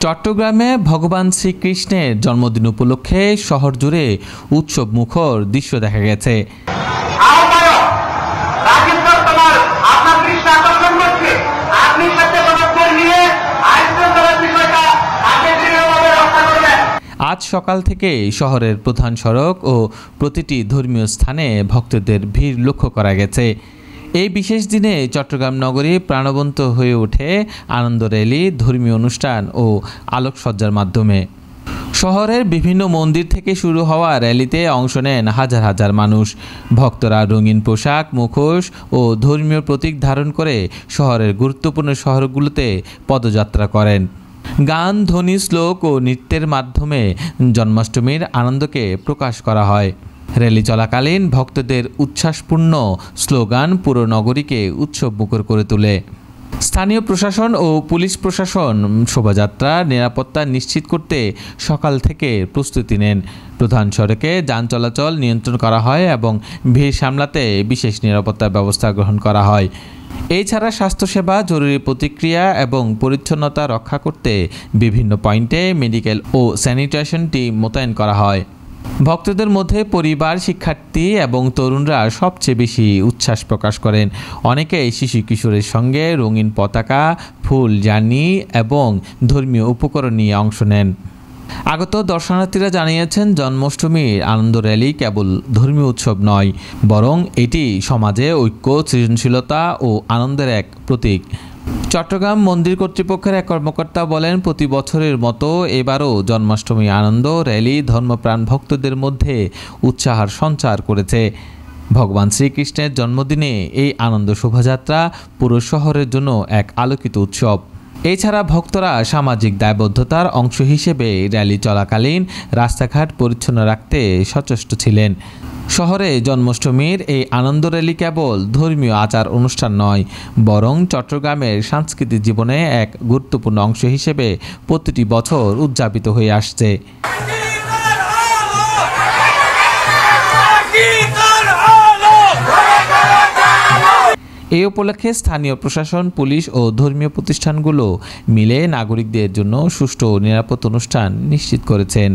চট্টগ্রামে ভগবান শ্রীকৃষ্ণের জন্মদিন উপলক্ষে শহর জুড়ে উৎসব মুখর দৃশ্য দেখা গেছে। আজ সকাল থেকে শহরের প্রধান সড়ক ও প্রতিটি ধর্মীয় স্থানে ভক্তদের ভিড় লক্ষ্য করা গেছে। এই বিশেষ দিনে চট্টগ্রাম নগরী প্রাণবন্ত হয়ে ওঠে আনন্দ র্যালি, ধর্মীয় অনুষ্ঠান ও আলোকসজ্জার মাধ্যমে। শহরের বিভিন্ন মন্দির থেকে শুরু হওয়া র্যালিতে অংশ নেন হাজার হাজার মানুষ। ভক্তরা রঙিন পোশাক, মুখোশ ও ধর্মীয় প্রতীক ধারণ করে শহরের গুরুত্বপূর্ণ শহরগুলোতে পদযাত্রা করেন। গান, ধ্বনি, শ্লোক ও নৃত্যের মাধ্যমে জন্মাষ্টমীর আনন্দকে প্রকাশ করা হয়। র্যালি চলাকালীন ভক্তদের উচ্ছ্বাসপূর্ণ স্লোগান পুরো নগরীকে উৎসবমুখর করে তোলে। স্থানীয় প্রশাসন ও পুলিশ প্রশাসন শোভাযাত্রার নিরাপত্তা নিশ্চিত করতে সকাল থেকে প্রস্তুতি নেন। প্রধান সড়কে যান চলাচল নিয়ন্ত্রণ করা হয় এবং ভিড় সামলাতে বিশেষ নিরাপত্তা ব্যবস্থা গ্রহণ করা হয়। এছাড়া স্বাস্থ্যসেবা, জরুরি প্রতিক্রিয়া এবং পরিচ্ছন্নতা রক্ষা করতে বিভিন্ন পয়েন্টে মেডিকেল ও স্যানিটেশন টিম মোতায়েন করা হয়। ভক্তদের মধ্যে পরিবার, শিক্ষার্থী এবং তরুণরা সবচেয়ে বেশি উচ্ছ্বাস প্রকাশ করেন। অনেকেই শিশু কিশোরের সঙ্গে রঙিন পতাকা, ফুল, জার্নি এবং ধর্মীয় উপকরণ নিয়ে অংশ নেন। আগত দর্শনার্থীরা জানিয়েছেন, জন্মাষ্টমীর আনন্দ র্যালি কেবল ধর্মীয় উৎসব নয়, বরং এটি সমাজে ঐক্য, সৃজনশীলতা ও আনন্দের এক প্রতীক। চট্টগ্রাম মন্দির কর্তৃপক্ষের এক কর্মকর্তা বলেন, প্রতি বছরের মতো এবারও জন্মাষ্টমী আনন্দ র্যালি ধর্মপ্রাণ ভক্তদের মধ্যে উৎসাহের সঞ্চার করেছে। ভগবান শ্রীকৃষ্ণের জন্মদিনে এই আনন্দ শোভাযাত্রা পুরো শহরের জন্য এক আলোকিত উৎসব। এছাড়া ভক্তরা সামাজিক দায়বদ্ধতার অংশ হিসেবে র্যালি চলাকালীন রাস্তাঘাট পরিচ্ছন্ন রাখতে সচেষ্ট ছিলেন। শহরে জন্মাষ্টমীর এই আনন্দ র্যালি কেবল ধর্মীয় আচার অনুষ্ঠান নয়, বরং চট্টগ্রামের সাংস্কৃতিক জীবনে এক গুরুত্বপূর্ণ অংশ হিসেবে প্রতিটি বছর উদযাপিত হয়ে আসছে। এই উপলক্ষে স্থানীয় প্রশাসন, পুলিশ ও ধর্মীয় প্রতিষ্ঠানগুলো মিলে নাগরিকদের জন্য সুষ্ঠু ও নিরাপদ অনুষ্ঠান নিশ্চিত করেছেন।